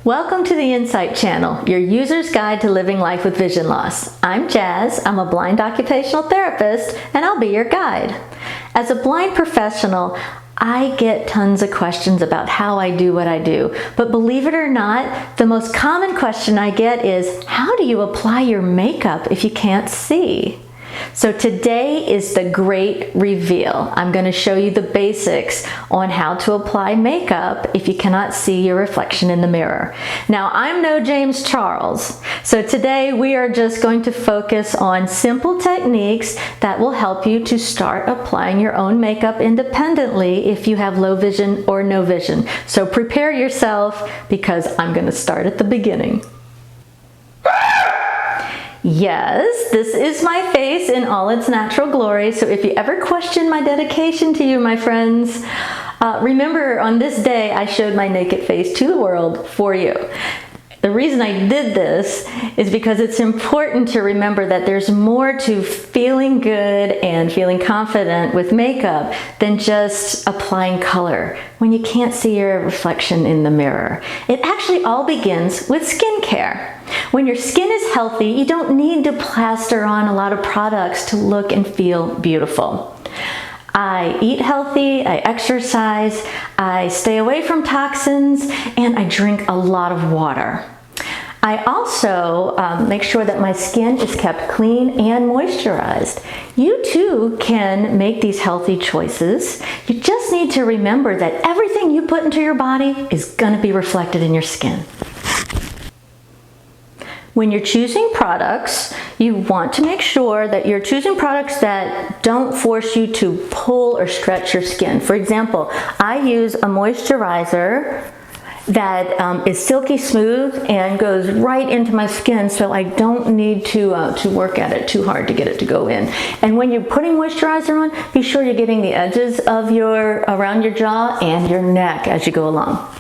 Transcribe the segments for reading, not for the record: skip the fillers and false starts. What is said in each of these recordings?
Welcome to the Insight Channel, your user's guide to living life with vision loss. I'm Jazz, I'm a blind occupational therapist, and I'll be your guide. As a blind professional, I get tons of questions about how I do what I do, but believe it or not, the most common question I get is, how do you apply your makeup if you can't see? So today is the great reveal. I'm going to show you the basics on how to apply makeup if you cannot see your reflection in the mirror. Now, I'm no James Charles, so today we are just going to focus on simple techniques that will help you to start applying your own makeup independently if you have low vision or no vision. So prepare yourself because I'm going to start at the beginning. Yes, this is my face in all its natural glory, so if you ever question my dedication to you, my friends, remember on this day I showed my naked face to the world for you. The reason I did this is because it's important to remember that there's more to feeling good and feeling confident with makeup than just applying color when you can't see your reflection in the mirror. It actually all begins with skincare. When your skin is healthy, you don't need to plaster on a lot of products to look and feel beautiful. I eat healthy, I exercise, I stay away from toxins, and I drink a lot of water. I also make sure that my skin is kept clean and moisturized. You too can make these healthy choices. You just need to remember that everything you put into your body is going to be reflected in your skin. When you're choosing products, you want to make sure that you're choosing products that don't force you to pull or stretch your skin. For example, I use a moisturizer that is silky smooth and goes right into my skin, so I don't need to work at it too hard to get it to go in. And when you're putting moisturizer on, be sure you're getting the edges of around your jaw and your neck as you go along.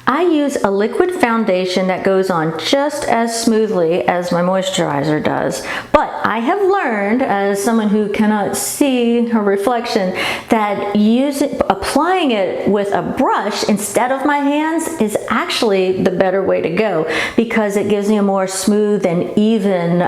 I use a liquid foundation that goes on just as smoothly as my moisturizer does, but I have learned, as someone who cannot see her reflection, that applying it with a brush instead of my hands is actually the better way to go because it gives me a more smooth and even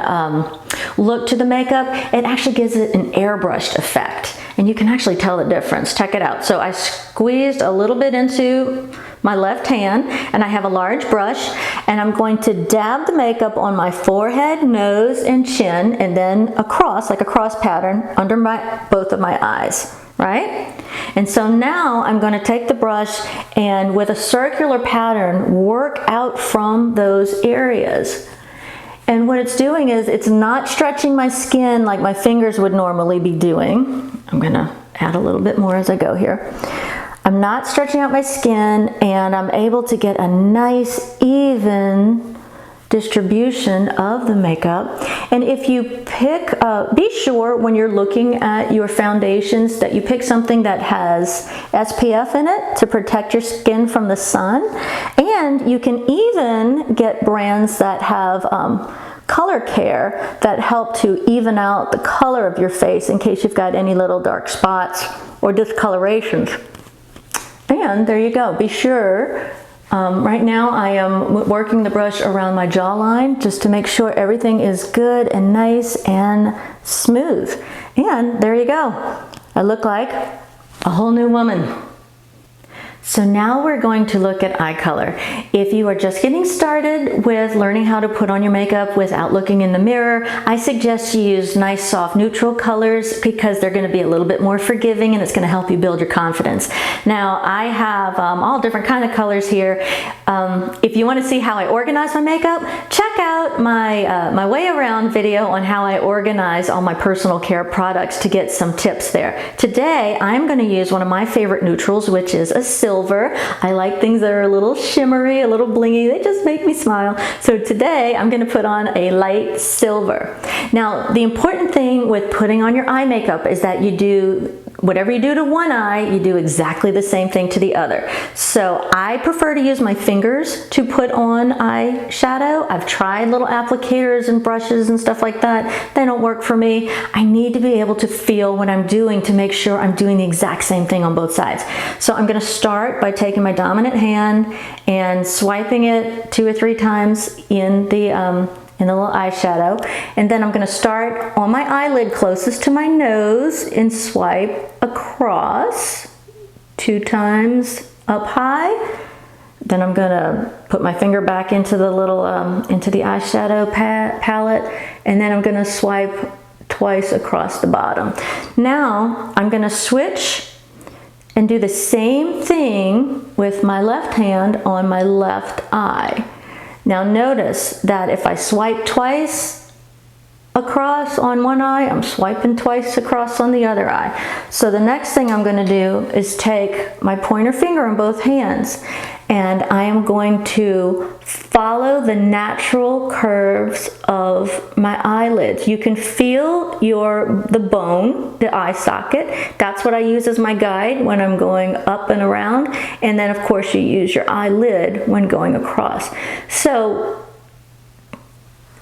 look to the makeup. It actually gives it an airbrushed effect, and you can actually tell the difference. Check it out. So I squeezed a little bit into my left hand, and I have a large brush, and I'm going to dab the makeup on my forehead, nose, and chin, and then across, like a cross pattern, under both of my eyes, right? And so now I'm going to take the brush and with a circular pattern, work out from those areas. And what it's doing is it's not stretching my skin like my fingers would normally be doing. I'm going to add a little bit more as I go here. I'm not stretching out my skin, and I'm able to get a nice even distribution of the makeup. And if you pick, be sure when you're looking at your foundations that you pick something that has SPF in it to protect your skin from the sun. And you can even get brands that have color care that help to even out the color of your face in case you've got any little dark spots or discolorations. And there you go. Be sure, right now I am working the brush around my jawline just to make sure everything is good and nice and smooth. And there you go. I look like a whole new woman. So now we're going to look at eye color. If you are just getting started with learning how to put on your makeup without looking in the mirror, I suggest you use nice soft neutral colors because they're going to be a little bit more forgiving and it's going to help you build your confidence. Now I have all different kind of colors here. If you want to see how I organize my makeup, check out my way around video on how I organize all my personal care products to get some tips there. Today I'm going to use one of my favorite neutrals, which is a silver. I like things that are a little shimmery, a little blingy. They just make me smile. So today I'm going to put on a light silver. Now the important thing with putting on your eye makeup is that you do whatever you do to one eye, you do exactly the same thing to the other. So I prefer to use my fingers to put on eyeshadow. I've tried little applicators and brushes and stuff like that. They don't work for me. I need to be able to feel what I'm doing to make sure I'm doing the exact same thing on both sides. So I'm going to start by taking my dominant hand and swiping it 2 or 3 times in the little eyeshadow, and then I'm going to start on my eyelid closest to my nose and swipe across 2 times up high. Then I'm going to put my finger back into the little into the eyeshadow palette, and then I'm going to swipe twice across the bottom. Now I'm going to switch and do the same thing with my left hand on my left eye. Now notice that if I swipe twice across on one eye, I'm swiping twice across on the other eye. So the next thing I'm going to do is take my pointer finger in both hands, and I am going to follow the natural curves of my eyelids. You can feel the bone, the eye socket. That's what I use as my guide when I'm going up and around. And then of course you use your eyelid when going across. So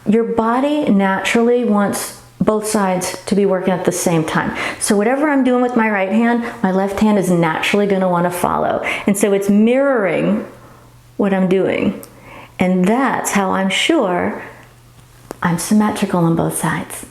your body naturally wants both sides to be working at the same time. So whatever I'm doing with my right hand, my left hand is naturally going to want to follow. And so it's mirroring what I'm doing. And that's how I'm sure I'm symmetrical on both sides.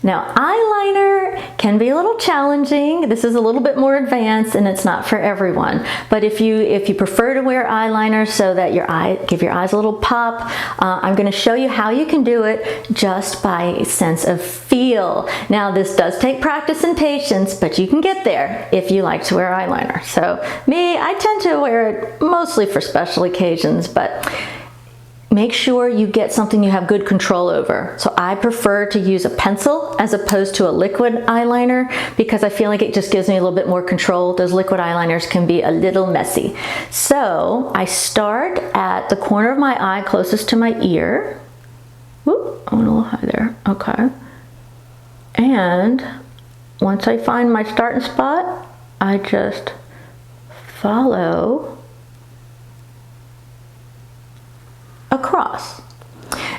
Now, eyeliner can be a little challenging. This is a little bit more advanced and it's not for everyone. But if you prefer to wear eyeliner so that give your eyes a little pop, I'm going to show you how you can do it just by a sense of feel. Now, this does take practice and patience, but you can get there if you like to wear eyeliner. So me, I tend to wear it mostly for special occasions, but make sure you get something you have good control over. So I prefer to use a pencil as opposed to a liquid eyeliner because I feel like it just gives me a little bit more control. Those liquid eyeliners can be a little messy. So I start at the corner of my eye closest to my ear. Whoop, I went a little high there. Okay. And once I find my starting spot, I just follow across.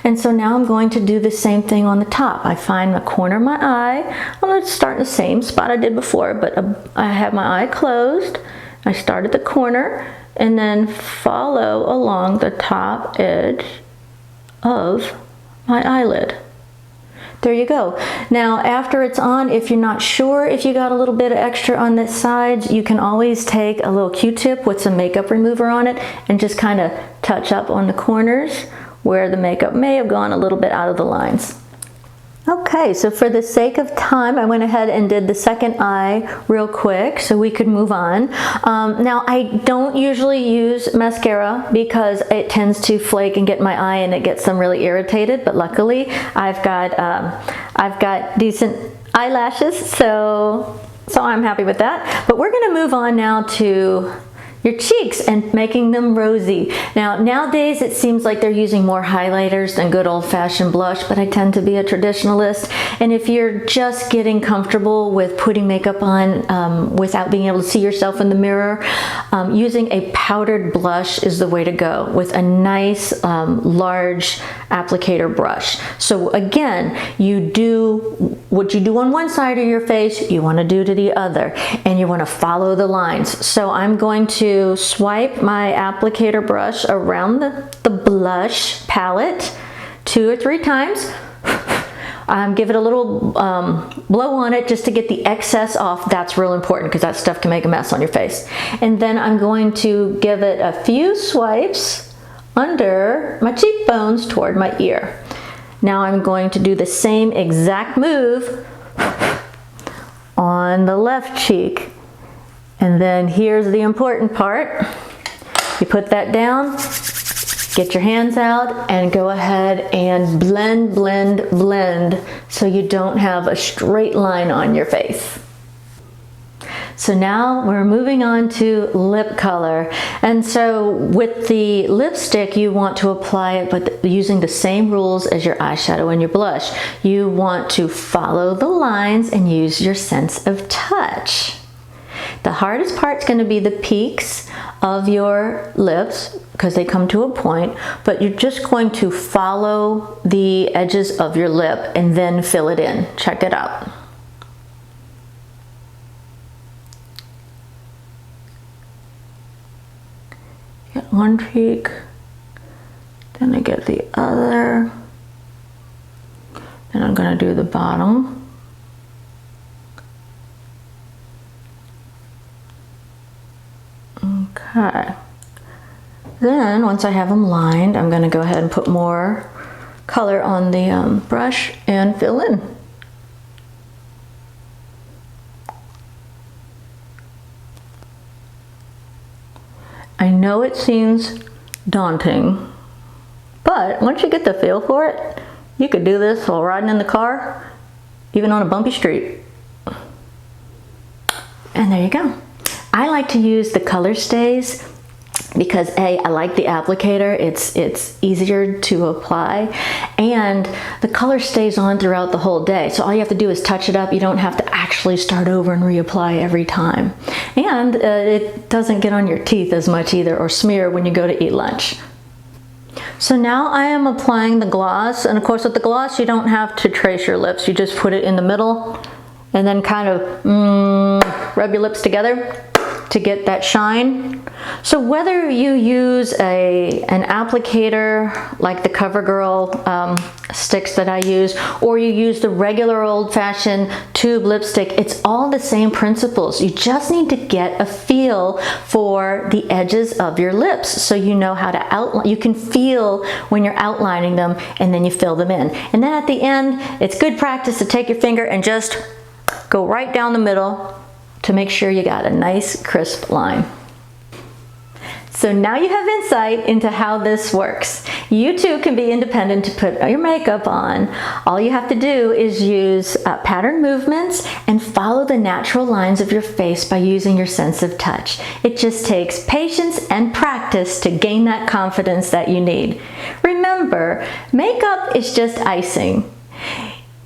And so now I'm going to do the same thing on the top. I find the corner of my eye. I'm going to start in the same spot I did before, but I have my eye closed. I start at the corner and then follow along the top edge of my eyelid. There you go. Now after it's on, if you're not sure if you got a little bit of extra on the sides, you can always take a little Q-tip with some makeup remover on it and just kind of touch up on the corners where the makeup may have gone a little bit out of the lines. Okay, so for the sake of time, I went ahead and did the second eye real quick so we could move on. Now, I don't usually use mascara because it tends to flake and get my eye and it gets them really irritated, but luckily I've got decent eyelashes, so I'm happy with that. But we're gonna move on now to your cheeks and making them rosy. Now, nowadays it seems like they're using more highlighters than good old-fashioned blush, but I tend to be a traditionalist. And if you're just getting comfortable with putting makeup on without being able to see yourself in the mirror, using a powdered blush is the way to go with a nice large applicator brush. So again, you do what you do on one side of your face, you want to do to the other, and you want to follow the lines. So I'm going to swipe my applicator brush around the blush palette 2 or 3 times. Give it a little blow on it just to get the excess off. That's real important because that stuff can make a mess on your face. And then I'm going to give it a few swipes under my cheekbones toward my ear. Now I'm going to do the same exact move on the left cheek. And then here's the important part. You put that down, get your hands out, and go ahead and blend, blend, blend so you don't have a straight line on your face. So now we're moving on to lip color. And so with the lipstick, you want to apply it, but using the same rules as your eyeshadow and your blush. You want to follow the lines and use your sense of touch. The hardest part's going to be the peaks of your lips because they come to a point, but you're just going to follow the edges of your lip and then fill it in. Check it out. Get one peak, then I get the other, then I'm going to do the bottom. Okay. Then once I have them lined, I'm going to go ahead and put more color on the brush and fill in. I know it seems daunting, but once you get the feel for it, you could do this while riding in the car, even on a bumpy street. And there you go. I like to use the color stays because I like the applicator. It's easier to apply, and the color stays on throughout the whole day. So all you have to do is touch it up. You don't have to actually start over and reapply every time. And it doesn't get on your teeth as much either or smear when you go to eat lunch. So now I am applying the gloss, and of course with the gloss you don't have to trace your lips. You just put it in the middle and then kind of rub your lips together to get that shine. So whether you use an applicator like the CoverGirl sticks that I use, or you use the regular old-fashioned tube lipstick, it's all the same principles. You just need to get a feel for the edges of your lips so you know how to outline. You can feel when you're outlining them, and then you fill them in. And then at the end, it's good practice to take your finger and just go right down the middle to make sure you got a nice crisp line. So now you have insight into how this works. You too can be independent to put your makeup on. All you have to do is use pattern movements and follow the natural lines of your face by using your sense of touch. It just takes patience and practice to gain that confidence that you need. Remember, makeup is just icing.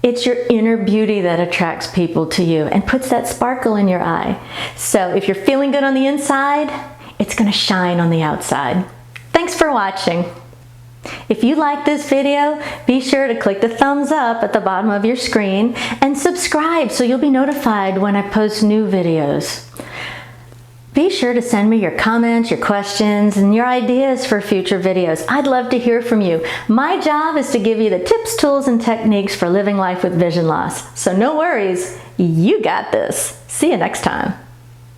It's your inner beauty that attracts people to you and puts that sparkle in your eye. So if you're feeling good on the inside, it's going to shine on the outside. Thanks for watching. If you like this video, be sure to click the thumbs up at the bottom of your screen and subscribe so you'll be notified when I post new videos. Be sure to send me your comments, your questions, and your ideas for future videos. I'd love to hear from you. My job is to give you the tips, tools, and techniques for living life with vision loss. So no worries, you got this. See you next time.